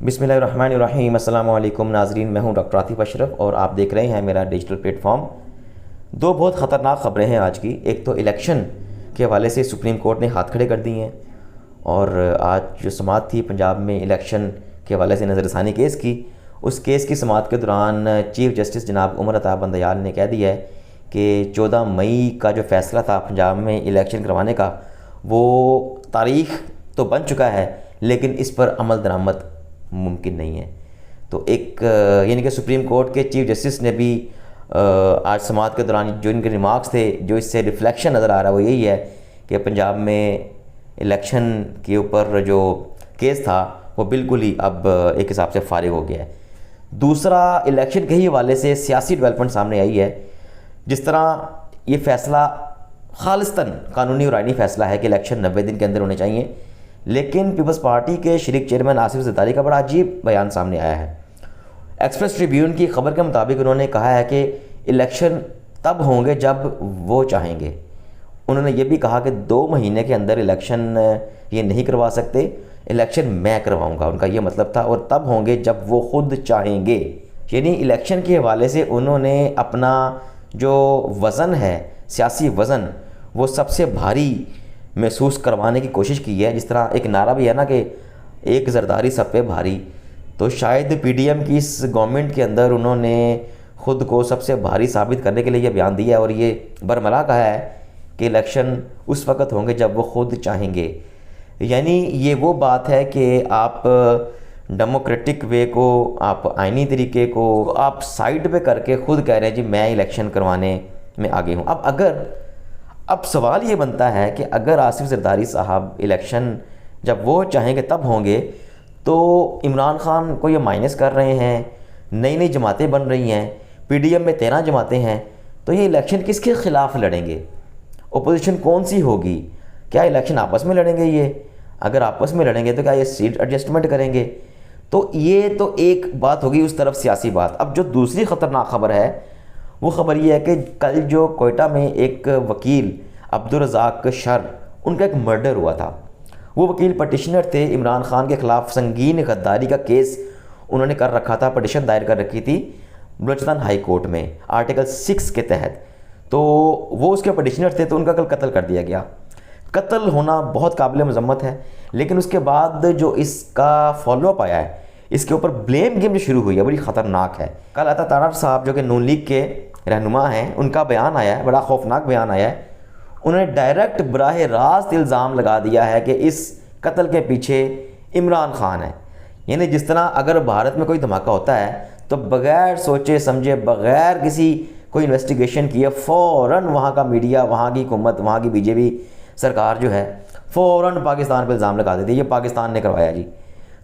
बिस्मिल्लाहिर्रहमानिर्रहीम। अस्सलामु अलैकुम नाज़रीन, मैं हूं डॉक्टर आतिफ अशरफ और आप देख रहे हैं मेरा डिजिटल प्लेटफॉर्म। दो बहुत ख़तरनाक ख़बरें हैं आज की। एक तो इलेक्शन के हवाले से सुप्रीम कोर्ट ने हाथ खड़े कर दिए हैं और आज जो समाअत थी पंजाब में इलेक्शन के हवाले से नज़रसानी केस की, उस केस की समाअत के दौरान चीफ जस्टिस जनाब उमर अता बंदयाल ने कह दिया है कि 14 मई का जो फ़ैसला था पंजाब में इलेक्शन करवाने का, वो तारीख़ तो बन चुका है लेकिन इस पर अमल दरामद मुमकिन नहीं है। तो एक यानी कि सुप्रीम कोर्ट के चीफ जस्टिस ने भी आज समाअत के दौरान जो इनके रिमार्क्स थे, जो इससे रिफ्लेक्शन नज़र आ रहा है वो यही है कि पंजाब में इलेक्शन के ऊपर जो केस था वो बिल्कुल ही अब एक हिसाब से फारिग हो गया है। दूसरा, इलेक्शन के ही हवाले से सियासी डेवलपमेंट सामने आई है। जिस तरह ये फ़ैसला खालिस्तन कानूनी और आइनी फ़ैसला है कि इलेक्शन 90 दिन के अंदर होने चाहिए, लेकिन पीपल्स पार्टी के शरीक चेयरमैन आसिफ ज़रदारी का बड़ा अजीब बयान सामने आया है। एक्सप्रेस ट्रिब्यून की खबर के मुताबिक उन्होंने कहा है कि इलेक्शन तब होंगे जब वो चाहेंगे। उन्होंने ये भी कहा कि 2 महीने के अंदर इलेक्शन ये नहीं करवा सकते, इलेक्शन मैं करवाऊंगा, उनका ये मतलब था, और तब होंगे जब वो खुद चाहेंगे। यानी इलेक्शन के हवाले से उन्होंने अपना जो वज़न है, सियासी वज़न, वो सबसे भारी महसूस करवाने की कोशिश की है। जिस तरह एक नारा भी है ना कि एक ज़रदारी सब पे भारी, तो शायद पीडीएम की इस गवर्नमेंट के अंदर उन्होंने ख़ुद को सबसे भारी साबित करने के लिए ये बयान दिया है और ये बरमला कहा है कि इलेक्शन उस वक़्त होंगे जब वो खुद चाहेंगे। यानी ये वो बात है कि आप डेमोक्रेटिक वे को, आप आइनी तरीके को आप साइड पे करके खुद कह रहे हैं जी मैं इलेक्शन करवाने में आगे हूँ। अब सवाल ये बनता है कि अगर आसिफ ज़रदारी साहब इलेक्शन जब वो चाहेंगे तब होंगे, तो इमरान खान को ये माइनस कर रहे हैं, नई नई जमातें बन रही हैं, पीडीएम में 13 जमातें हैं, तो ये इलेक्शन किसके ख़िलाफ़ लड़ेंगे? ओपोजिशन कौन सी होगी? क्या इलेक्शन आपस में लड़ेंगे? ये अगर आपस में लड़ेंगे तो क्या ये सीट एडजस्टमेंट करेंगे? तो ये तो एक बात होगी उस तरफ सियासी बात। अब जो दूसरी ख़तरनाक ख़बर है वो ख़बर ये है कि कल जो कोयटा में एक वकील अब्दुल रज़ाक शर, उनका एक मर्डर हुआ था। वो वकील पटिशनर थे, इमरान खान के ख़िलाफ़ संगीन गद्दारी का केस उन्होंने कर रखा था, पटिशन दायर कर रखी थी बलूचिस्तान हाई कोर्ट में आर्टिकल 6 के तहत। तो वो उसके पटिशनर थे, तो उनका कल कत्ल कर दिया गया। कत्ल होना बहुत काबिल मज़म्मत है, लेकिन उसके बाद जो इसका फॉलोअप आया है, इसके ऊपर ब्लेम गेम जो शुरू हुई है, बड़ी ख़तरनाक है। कल अता तारड़ साहब जो कि नून लीग के रहनुमा हैं, उनका बयान आया है, बड़ा खौफनाक बयान आया है। उन्होंने डायरेक्ट बराह रास्त इल्ज़ाम लगा दिया है कि इस कत्ल के पीछे इमरान खान है। यानी जिस तरह अगर भारत में कोई धमाका होता है तो बग़ैर सोचे समझे, बग़ैर किसी कोई इन्वेस्टिगेशन किए, फ़ौरन वहाँ का मीडिया, वहाँ की हुकूमत, वहाँ की बीजेपी सरकार जो है फ़ौरन पाकिस्तान पर इल्ज़ाम लगा देती है, ये पाकिस्तान ने करवाया जी।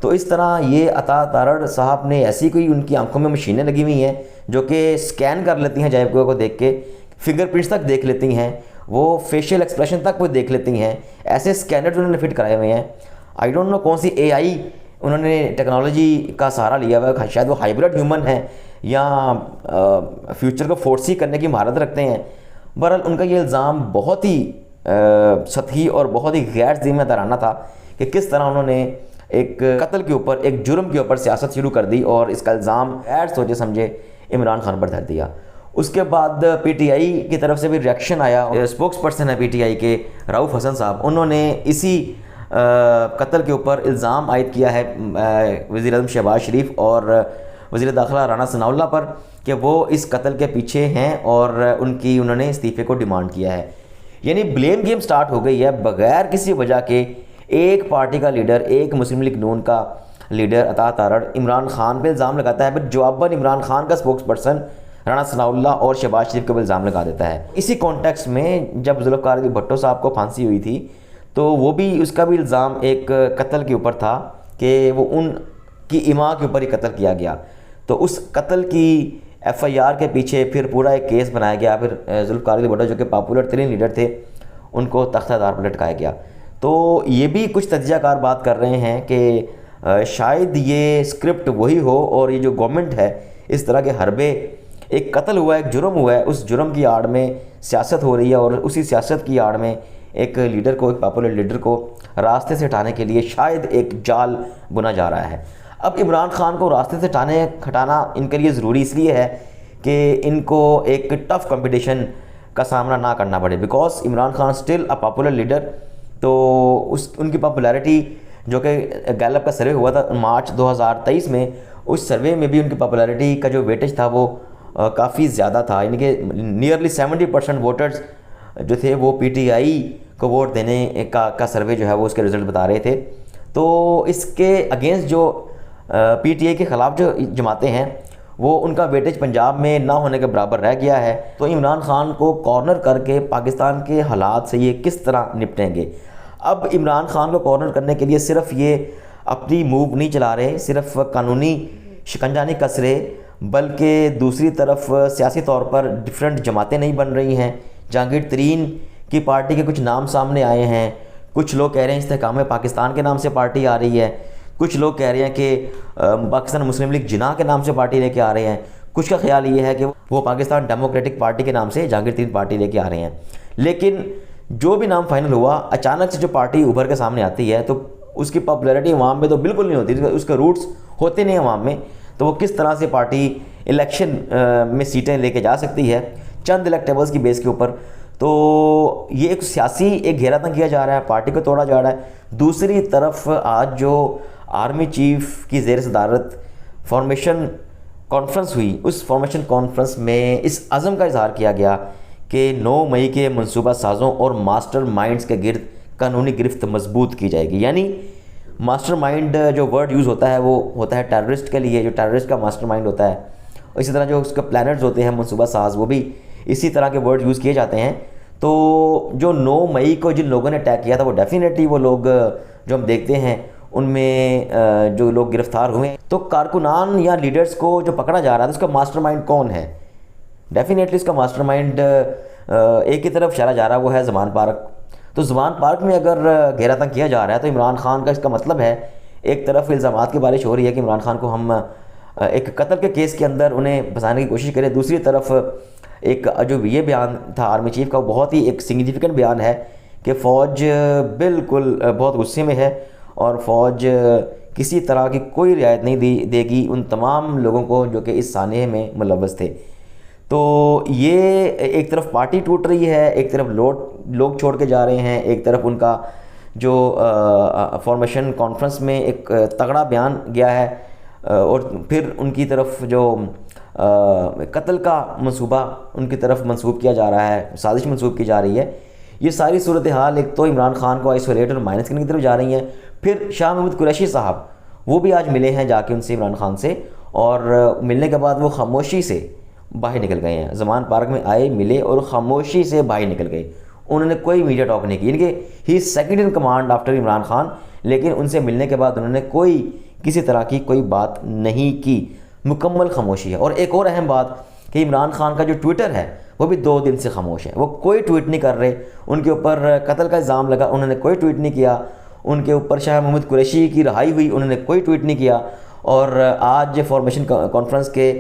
तो इस तरह ये अता तारड़ साहब ने ऐसी कोई, उनकी आंखों में मशीनें लगी हुई हैं जो कि स्कैन कर लेती हैं जैब को देख के, फिंगरप्रिंट्स तक देख लेती हैं, वो फेशियल एक्सप्रेशन तक वो देख लेती हैं। ऐसे स्कैनर उन्होंने फिट कराए हुए हैं। आई डोंट नो कौन सी एआई उन्होंने टेक्नोलॉजी का सहारा लिया हुआ है, शायद वो हाइब्रिड ह्यूमन है या फ्यूचर को फोर्सी करने की महारत रखते हैं। बहरहाल उनका ये इल्ज़ाम बहुत ही सतही और बहुत ही गैर ज़िम्मेदाराना था कि किस तरह उन्होंने एक कत्ल के ऊपर, एक जुर्म के ऊपर सियासत शुरू कर दी और इसका इल्ज़ाम गैर सोचे समझे इमरान खान पर धर दिया। उसके बाद पीटीआई की तरफ से भी रिएक्शन आया। स्पोक्स पर्सन है पीटीआई के रऊफ़ हसन साहब, उन्होंने इसी कत्ल के ऊपर इल्ज़ाम आयद किया है वज़ीर-ए-आज़म शहबाज शरीफ और वज़ीर दाखिला राना सनाउल्लाह पर कि वो इस कत्ल के पीछे हैं और उन्होंने इस्तीफ़े को डिमांड किया है। यानी ब्लेम गेम स्टार्ट हो गई है। बग़ैर किसी वजह के एक पार्टी का लीडर, एक मुस्लिम लीग नून का लीडर अता तारड़ इमरान खान पे इल्ज़ाम लगाता है, फिर जवाबन इमरान खान का स्पोक्स पर्सन राना सनाउल्लाह और शहबाज शरीफ को इल्ज़ाम लगा देता है। इसी कॉन्टेक्स्ट में जब ज़ुल्फ़िकार अली भुट्टो साहब को फांसी हुई थी, तो वो भी, उसका भी इल्ज़ाम एक कत्ल के ऊपर था कि वो उनकी इमां के ऊपर ही कत्ल किया गया। तो उस कत्ल की एफआईआर के पीछे फिर पूरा एक केस बनाया गया। फिर ज़ुल्फ़िकार अली भुट्टो जो कि पॉपुलर तरीन लीडर थे, उनको तख्तादार पर लटकाया गया। तो ये भी कुछ तज्ज़ियाकार बात कर रहे हैं कि शायद ये स्क्रिप्ट वही हो और ये जो गवर्नमेंट है, इस तरह के हरबे, एक कत्ल हुआ है, एक जुर्म हुआ है, उस जुर्म की आड़ में सियासत हो रही है और उसी सियासत की आड़ में एक लीडर को, एक पॉपुलर लीडर को रास्ते से हटाने के लिए शायद एक जाल बुना जा रहा है। अब इमरान खान को रास्ते से हटाना इनके लिए ज़रूरी इसलिए है कि इनको एक टफ़ कंपटीशन का सामना ना करना पड़े, because Imran Khan still a popular leader. तो उनकी पॉपुलैरिटी, जो कि गैलप का सर्वे हुआ था मार्च 2023 में, उस सर्वे में भी उनकी पॉपुलैरिटी का जो वेटेज था वो काफ़ी ज़्यादा था। यानी कि नियरली 70% वोटर्स जो थे वो पीटीआई को वोट देने का सर्वे जो है वो उसके रिज़ल्ट बता रहे थे। तो इसके अगेंस्ट जो पीटीआई के ख़िलाफ़ जो जमातें हैं वो उनका वेटेज पंजाब में ना होने के बराबर रह गया है। तो इमरान खान को कॉर्नर करके पाकिस्तान के हालात से ये किस तरह निपटेंगे। अब इमरान खान को कॉर्नर करने के लिए सिर्फ ये अपनी मूव नहीं चला रहे, सिर्फ कानूनी शिकंजा नहीं कस रहे, बल्कि दूसरी तरफ सियासी तौर पर डिफरेंट जमातें नहीं बन रही हैं। जहांगीर तरीन की पार्टी के कुछ नाम सामने आए हैं। कुछ लोग कह रहे हैं इस्तेहकाम पाकिस्तान के नाम से पार्टी आ रही है, कुछ लोग कह रहे हैं कि पाकिस्तान मुस्लिम लीग जिन्ना के नाम से पार्टी लेके आ रहे हैं, कुछ का ख्याल ये है कि वो पाकिस्तान डेमोक्रेटिक पार्टी के नाम से जहांगीर तरीन पार्टी लेके आ रहे हैं। लेकिन जो भी नाम फाइनल हुआ, अचानक से जो पार्टी उभर के सामने आती है तो उसकी पॉपुलैरिटी अवाम में तो बिल्कुल नहीं होती, उसके रूट्स होते नहीं अवाम में। तो वो किस तरह से पार्टी इलेक्शन में सीटें लेके जा सकती है चंद इलेक्टेबल्स की बेस के ऊपर। तो ये एक सियासी एक घेरातंग किया जा रहा है, पार्टी को तोड़ा जा रहा है। दूसरी तरफ आज जो आर्मी चीफ की ज़ेर सदारत फॉर्मेशन कॉन्फ्रेंस हुई, उस फॉर्मेशन कॉन्फ्रेंस में इस अज़म का इजहार किया गया कि 9 मई के मनसूबा साज़ों और मास्टर माइंड्स के गिर्द कानूनी गिरफ्त मजबूत की जाएगी। यानी मास्टर माइंड जो वर्ड यूज़ होता है वो होता है टेररिस्ट के लिए, जो टेररिस्ट का मास्टर माइंड होता है। इसी तरह जो उसके प्लानर्स होते हैं मनसूबा साज, वो भी इसी तरह के वर्ड यूज़ किए जाते हैं। तो जो 9 मई को जिन लोगों ने अटैक किया था वो डेफिनेटली वो लोग जो हम देखते हैं उनमें जो लोग गिरफ्तार हुए, तो कारकुनान या लीडर्स को जो पकड़ा जा रहा था उसका मास्टरमाइंड कौन है। डेफिनेटली इसका मास्टरमाइंड एक ही तरफ इशारा जा रहा है, वो है ज़मान पार्क। तो ज़मान पार्क में अगर घेरातंग किया जा रहा है तो इमरान खान का इसका मतलब है, एक तरफ इल्ज़ामात की बारिश हो रही है कि इमरान खान को हम एक कत्ल के केस के अंदर उन्हें फंसाने की कोशिश करें, दूसरी तरफ एक जो ये बयान था आर्मी चीफ का, वो बहुत ही एक सिग्निफिकेंट बयान है कि फ़ौज बिल्कुल बहुत गुस्से में है और फ़ौज किसी तरह की कोई रियायत नहीं देगी उन तमाम लोगों को जो कि इस सानहे में मुलव्वस थे। तो ये एक तरफ पार्टी टूट रही है, एक तरफ लोग छोड़ के जा रहे हैं, एक तरफ उनका जो फॉर्मेशन कॉन्फ्रेंस में एक तगड़ा बयान गया है और फिर उनकी तरफ जो कत्ल का मंसूबा उनकी तरफ मंसूब किया जा रहा है, साजिश मंसूब की जा रही है। ये सारी सूरत हाल एक तो इमरान खान को आइसोलेट और माइनस करने की तरफ जा रही हैं। फिर शाह महमूद कुरैशी साहब वो भी आज मिले हैं जाके उनसे, इमरान खान से, और मिलने के बाद वो खामोशी से बाहर निकल गए हैं। ज़मान पार्क में आए, मिले और खामोशी से बाहर निकल गए। उन्होंने कोई मीडिया टॉक नहीं की, यानी कि ही second in command after Imran Khan, लेकिन उनसे मिलने के बाद उन्होंने कोई किसी तरह की कोई बात नहीं की, मुकम्मल खामोशी है। और एक और अहम बात कि इमरान खान का जो ट्विटर है वो भी 2 दिन से खामोश है, वो कोई ट्वीट नहीं कर रहे। उनके ऊपर कत्ल का इल्ज़ाम लगा, उन्होंने कोई ट्वीट नहीं किया। उनके ऊपर शाह महमूद कुरैशी की रिहाई हुई, उन्होंने कोई ट्वीट नहीं किया। और आज फॉर्मेशन कॉन्फ्रेंस के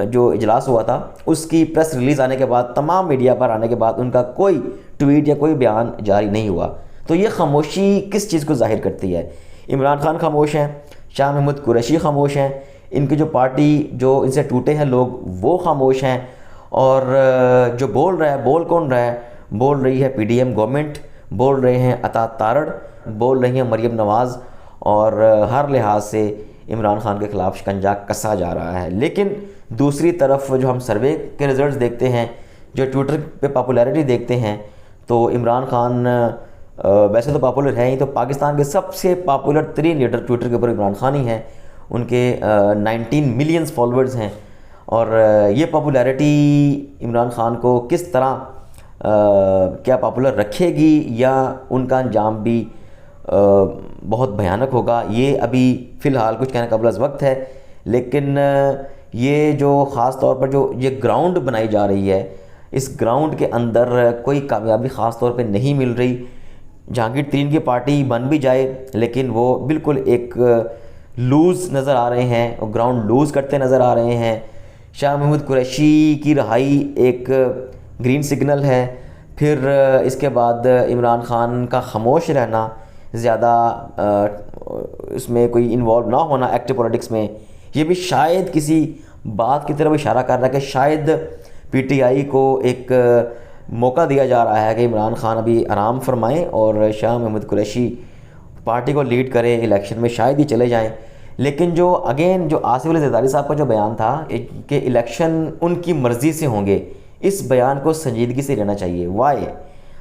जो इजलास हुआ था उसकी प्रेस रिलीज़ आने के बाद, तमाम मीडिया पर आने के बाद उनका कोई ट्वीट या कोई बयान जारी नहीं हुआ। तो ये खामोशी किस चीज़ को जाहिर करती है? इमरान खान खामोश हैं, शाह महमूद कुरैशी खामोश हैं, इनकी जो पार्टी जो इनसे टूटे हैं लोग वो खामोश हैं, और जो बोल रहा है, बोल कौन रहा है? बोल रही है पीडीएम गवर्नमेंट, बोल रहे हैं अता तारड़, बोल रही हैं मरियम नवाज़, और हर लिहाज से इमरान खान के ख़िलाफ़ शिकंजा कसा जा रहा है। लेकिन दूसरी तरफ जो हम सर्वे के रिज़ल्ट्स देखते हैं, जो ट्विटर पे पॉपुलैरिटी देखते हैं, तो इमरान खान वैसे तो पॉपुलर है ही, तो पाकिस्तान के सबसे पॉपुलर 3 लीडर ट्विटर के ऊपर इमरान खान ही हैं। उनके 19 मिलियन फॉलोअर्स हैं, और ये पॉपुलैरिटी इमरान खान को किस तरह क्या पॉपुलर रखेगी या उनका अंजाम भी बहुत भयानक होगा, ये अभी फ़िलहाल कुछ कहने कबल अज़ वक्त है। लेकिन ये जो ख़ास तौर पर जो ये ग्राउंड बनाई जा रही है, इस ग्राउंड के अंदर कोई कामयाबी ख़ास तौर पे नहीं मिल रही। जहांगीर तरीन की पार्टी बन भी जाए लेकिन वो बिल्कुल एक लूज़ नज़र आ रहे हैं, और ग्राउंड लूज़ करते नज़र आ रहे हैं। शाह महमूद कुरैशी की रिहाई एक ग्रीन सिग्नल है। फिर इसके बाद इमरान खान का खामोश रहना ज़्यादा इसमें कोई इन्वॉल्व ना होना एक्टिव पॉलिटिक्स में, ये भी शायद किसी बात की तरफ इशारा कर रहा है कि शायद पीटीआई को एक मौका दिया जा रहा है कि इमरान खान अभी आराम फरमाएं और शाह महमूद कुरैशी पार्टी को लीड करें इलेक्शन में, शायद ही चले जाएं। लेकिन जो अगेन जो आसिफ अली ज़रदारी साहब का जो बयान था कि इलेक्शन उनकी मर्ज़ी से होंगे, इस बयान को संजीदगी से लेना चाहिए। वाई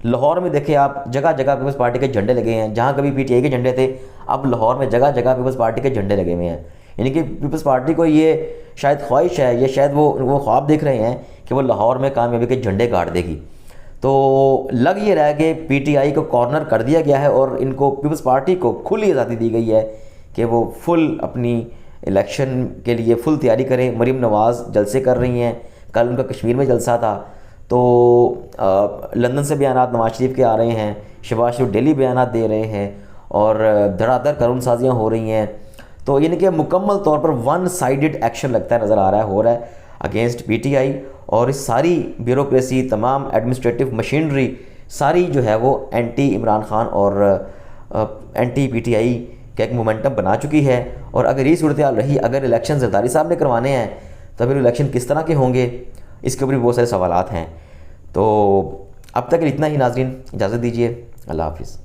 लाहौर में देखिए आप, जगह जगह पीपल्स पार्टी के झंडे लगे हैं, जहाँ कभी पीटीआई के झंडे थे अब लाहौर में जगह जगह पीपल्स पार्टी के झंडे लगे हुए हैं। यानी कि पीपल्स पार्टी को ये शायद ख्वाहिश है, ये शायद वो ख्वाब देख रहे हैं कि वो लाहौर में कामयाबी के झंडे गाड़ देगी। तो लग ये रहा है कि पीटीआई को कॉर्नर कर दिया गया है और इनको पीपल्स पार्टी को खुली आज़ादी दी गई है कि वो फुल अपनी इलेक्शन के लिए फुल तैयारी करें। मरीम नवाज़ जलसे कर रही हैं, कल उनका कश्मीर में जलसा था, तो लंदन से बयानात नवाज शरीफ के आ रहे हैं, शहबाज शरीफ डेली बयानात दे रहे हैं और धड़ाधड़ कानून साजियाँ हो रही हैं। तो यानी कि मुकम्मल तौर पर वन साइडेड एक्शन लगता है, नज़र आ रहा है, हो रहा है अगेंस्ट पीटीआई। और इस सारी ब्यूरोक्रेसी, तमाम एडमिनिस्ट्रेटिव मशीनरी सारी जो है वो एंटी इमरान खान और एंटी पीटीआई का एक मोमेंटम बना चुकी है। और अगर ये सूरत हाल रही, अगर इलेक्शन ज़रदारी साहब ने करवाने हैं तो फिर इलेक्शन किस तरह के होंगे, इसके ऊपर भी बहुत सारे सवालात हैं। तो अब तक इतना ही नाज़रीन, इजाज़त दीजिए, अल्लाह हाफ़िज़।